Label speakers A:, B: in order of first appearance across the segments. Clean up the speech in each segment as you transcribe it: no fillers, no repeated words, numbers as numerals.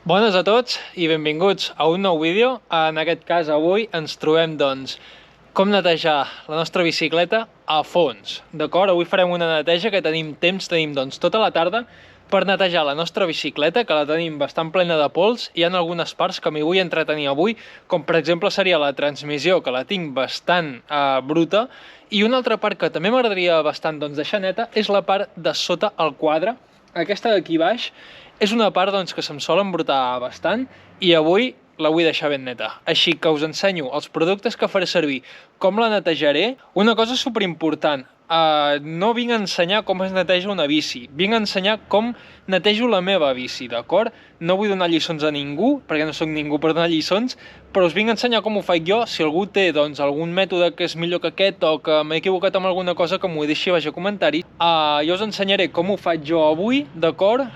A: Bones a tots i benvinguts a un nou vídeo. En aquest cas avui ens trobem doncs com netejar la nostra bicicleta a fons, d'acord? Avui farem una neteja que tenim temps, tenim doncs tota la tarda per netejar la nostra bicicleta, que la tenim bastant plena de pols. Hi ha algunes parts que m'hi vull entretenir avui, com per exemple seria la transmissió, que la tinc bastant bruta, i una altra part que també m'agradaria bastant deixar neta és la part de sota el quadre. Aquesta d'aquí baix és una part que se'm sol embrutar bastant i avui la vull deixar ben neta. Així que us ensenyo els productes que faré servir, com la netejaré. Una cosa superimportant, no vinc a ensenyar com es neteja una bici, vinc a ensenyar com netejo la meva bici, d'acord? No vull donar lliçons a ningú, perquè no sóc ningú per donar lliçons, però us vinc a ensenyar com ho faig jo. Si algú té algun mètode que és millor que aquest o que m'he equivocat amb alguna cosa, que m'ho deixi baix a comentari. Jo us ensenyaré com ho faig jo avui, d'acord?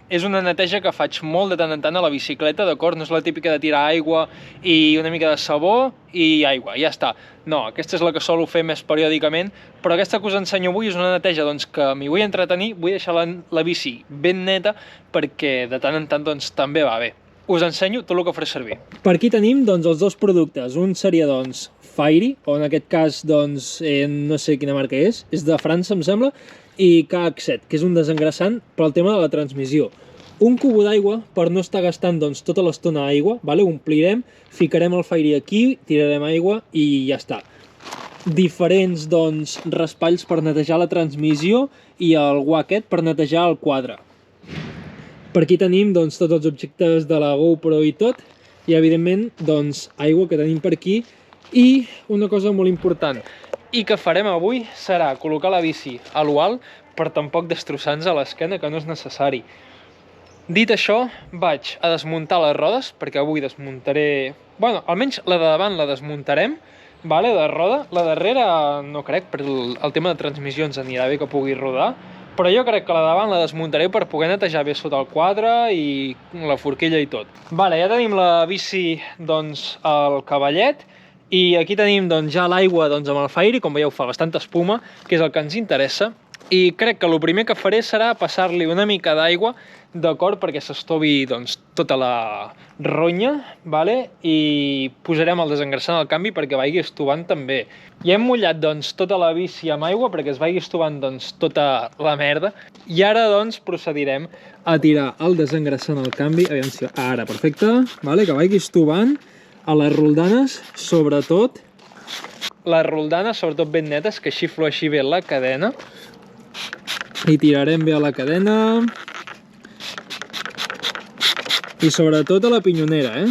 A: És una neteja que faig molt de tant en tant a la bicicleta, d'acord? No és la típica de tirar aigua i una mica de sabó i aigua, ja està. No, aquesta és la que solo fer més periòdicament, però aquesta que us ensenyo avui és una neteja que m'hi vull entretenir, vull deixar la bici ben neta perquè de tant en tant també va bé. Us ensenyo tot el que faré servir. Per aquí tenim els dos productes. Un seria Fairy, o en aquest cas no sé quina marca és de França em sembla, i KH7, que és un desengrasant per al tema de la transmissió. Un cubo d'aigua per no estar gastant tota l'estona aigua, ho omplirem, ficarem el Fairy aquí, tirarem aigua i ja està. Diferents raspalls per netejar la transmissió i el guaquet per netejar el quadre. Per aquí tenim tots els objectes de la GoPro i tot, i evidentment aigua que tenim per aquí. I una cosa molt important i que farem avui serà col·locar la bici a l'alt per tampoc destrossar-nos a l'esquena, que no és necessari. Dit això, vaig a desmuntar les rodes, perquè avui desmuntaré... almenys la de davant la desmuntarem, de roda. La darrere no crec, perquè el tema de transmissió ens anirà bé que pugui rodar, però jo crec que la davant la desmuntaré per poder netejar bé sota el quadre i la forquilla i tot. Ja tenim la bici al cavallet, i aquí tenim ja l'aigua amb el Fairy, com veieu fa bastanta espuma, que és el que ens interessa, i crec que el primer que faré serà passar-li una mica d'aigua, d'acord, perquè s'estovi tota la ronya, i posarem el desengrasant al canvi perquè vagi estovant també. Ja hem mullat tota la bici amb aigua perquè es vagi estovant tota la merda, i ara procedirem a tirar el desengrasant al canvi. Aviam si... Ara, perfecte, que vagi estovant a les roldanes, sobretot les roldanes, sobretot ben netes, que així flueixi bé la cadena, i tirarem bé a la cadena i sobretot a la pinyonera,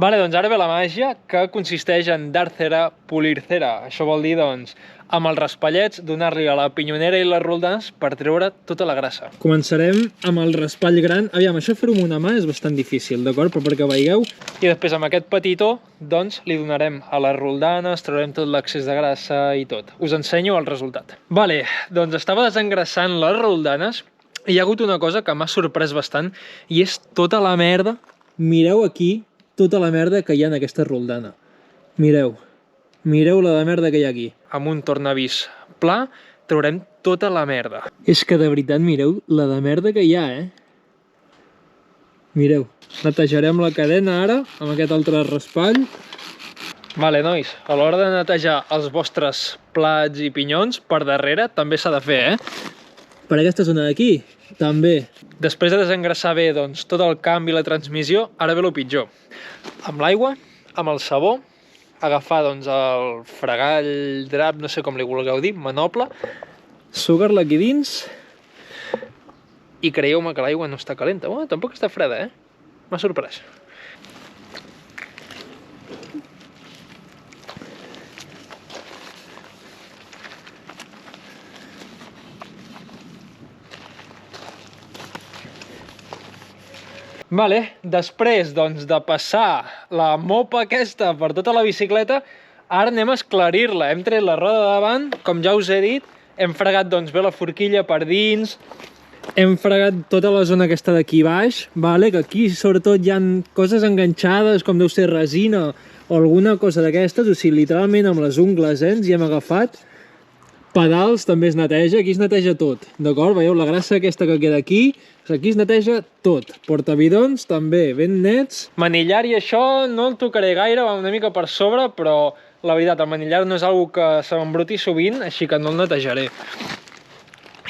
A: Ara ve la màgia, que consisteix en dar cera, pulir cera. Això vol dir, amb els raspallets, donar-li a la pinyonera i les roldanes per treure tota la grassa. Començarem amb el raspall gran. Aviam, això fer-ho amb una mà és bastant difícil, d'acord? Però perquè veieu. I després amb aquest petitó, li donarem a les roldanes, traurem tot l'excés de grassa i tot. Us ensenyo el resultat. Estava desengrassant les roldanes i hi ha hagut una cosa que m'ha sorprès bastant, i és tota la merda. Mireu aquí tota la merda que hi ha en aquesta roldana. Mireu la de merda que hi ha aquí. Amb un tornavís pla traurem tota la merda. És que de veritat mireu la de merda que hi ha, Mireu. Netejarem la cadena ara amb aquest altre raspall. Nois, a l'hora de netejar els vostres plats i pinyons, per darrere també s'ha de fer, Per aquesta zona d'aquí, també. Després de desengrassar bé tot el canvi i la transmissió, ara ve el pitjor. Amb l'aigua, amb el sabó, agafar el fregall, drap, no sé com li vulgueu dir, manople, sugar-la aquí dins, i creieu-me que l'aigua no està calenta. Tampoc està freda, M'ha sorprès. Després de passar la mopa aquesta per tota la bicicleta, ara anem a esclarir-la. Hem tret la roda de davant, com ja us he dit, hem fregat bé la forquilla per dins, hem fregat tota la zona aquesta d'aquí baix, que aquí sobretot hi ha coses enganxades, com deu ser resina o alguna cosa d'aquestes, o sigui, literalment amb les ungles ens hi hem agafat. Pedals també es neteja, aquí es neteja tot, d'acord? Veieu la grassa aquesta que queda aquí? Aquí es neteja tot. Portabidons també ben nets. Manillar i això no el tocaré gaire, va una mica per sobre, però la veritat, el manillar no és una que se m'embruti sovint, així que no el netejaré.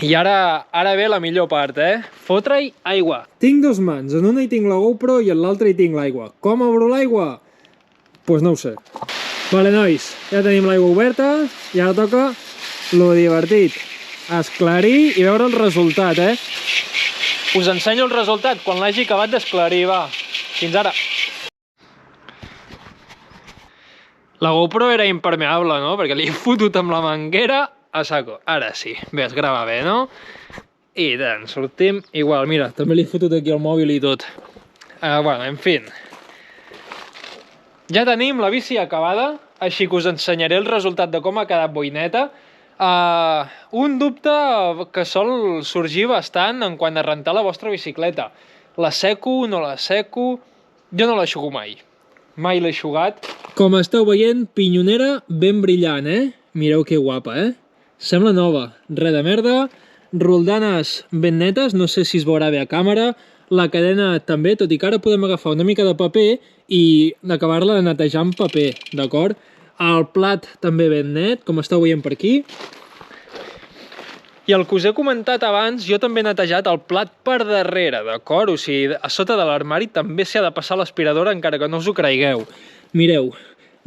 A: I ara ve la millor part, Fotre-hi aigua. Tinc dos mans, en una hi tinc la GoPro i en l'altra hi tinc l'aigua. Com obro l'aigua? Doncs no ho sé. Vale, nois, ja tenim l'aigua oberta i ara toca lo divertit. Esclarir i veure el resultat, Us ensenyo el resultat quan l'hagi acabat d'esclarir, va. Fins ara. La GoPro era impermeable, no? Perquè li he fotut amb la manguera a saco. Ara sí, bé, es grava bé, no? I tant, sortim igual. Mira, també li he fotut aquí el mòbil i tot. Bueno, en fi. Ja tenim la bici acabada, així que us ensenyaré el resultat de com ha quedat boineta. Un dubte que sol sorgir bastant en quant a rentar la vostra bicicleta. La seco, no la seco? Jo no l'aixugo mai. Mai l'he eixugat. Com esteu veient, pinyonera ben brillant, Mireu que guapa, Sembla nova. Res de merda. Roldanes ben netes, no sé si es veurà bé a càmera. La cadena també, tot i que ara podem agafar una mica de paper i acabar-la de netejar amb paper, d'acord? El plat també ben net, com esteu veient per aquí. I el que us he comentat abans, jo també he netejat el plat per darrere, d'acord? O sigui, a sota de l'armari també s'hi ha de passar l'aspiradora, encara que no us ho cregueu. Mireu,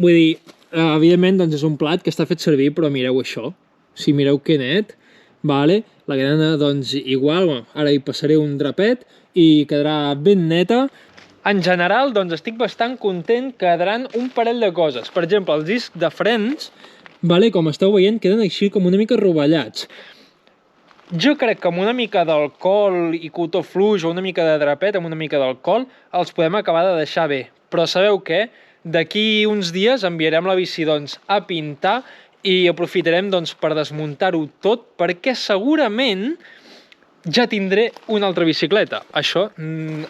A: vull dir, evidentment doncs és un plat que està fet servir, però mireu això. O sigui, mireu que net, vale? La cadena, doncs, igual, ara hi passaré un drapet i quedarà ben neta. En general, doncs, estic bastant content, quedaran un parell de coses. Per exemple, els discs de frens, vale, com esteu veient, queden així com una mica rovellats. Jo crec que amb una mica d'alcohol i cotó fluix o una mica de drapet amb una mica d'alcohol els podem acabar de deixar bé. Però sabeu què? D'aquí uns dies enviarem la bici doncs, a pintar i aprofitarem doncs, per desmuntar-ho tot perquè segurament ja tindré una altra bicicleta. Això,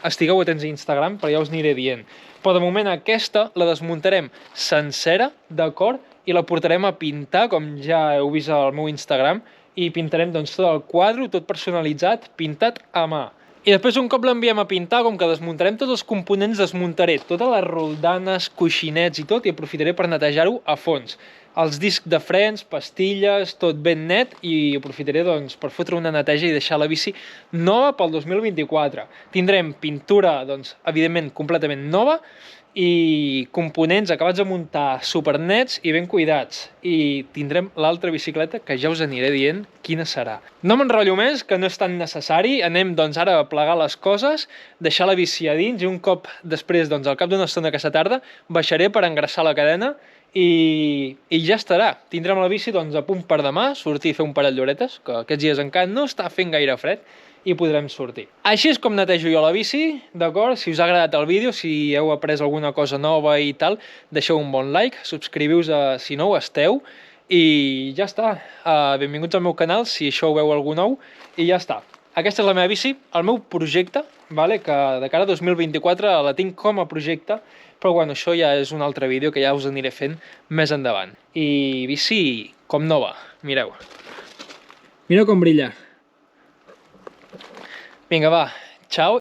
A: estigueu atents a Instagram, però ja us aniré dient. Però de moment aquesta la desmuntarem sencera, d'acord? I la portarem a pintar, com ja heu vist al meu Instagram, i pintarem doncs, tot el quadre, tot personalitzat, pintat a mà. I després, un cop l'enviem a pintar, com que desmuntarem tots els components, desmuntaré totes les roldanes, coixinets i tot, i aprofitaré per netejar-ho a fons. Els discs de frens, pastilles, tot ben net, i aprofitaré doncs, per fotre una neteja i deixar la bici nova pel 2024. Tindrem pintura, doncs, evidentment, completament nova, i components acabats de muntar supernets i ben cuidats. I tindrem l'altra bicicleta que ja us aniré dient quina serà. No m'enrotllo més, que no és tan necessari. Anem doncs ara a plegar les coses, deixar la bici a dins i un cop després, doncs al cap d'una estona aquesta tarda, baixaré per engraçar la cadena i ja estarà. Tindrem la bici doncs, a punt per demà, sortir i fer un parell d'horetes, que aquests dies encara no està fent gaire fred, i podrem sortir. Així és com netejo jo la bici, d'acord? Si us ha agradat el vídeo, si heu après alguna cosa nova i tal, deixeu un bon like, subscriviu-vos si no ho esteu, i ja està. Benvinguts al meu canal, si això ho veu algú nou, i ja està. Aquesta és la meva bici, el meu projecte, vale? Que de cara a 2024 la tinc com a projecte, però bueno, això ja és un altre vídeo que ja us aniré fent més endavant. I bici com nova, mireu. Mireu com brilla. Vinga, va, ciao.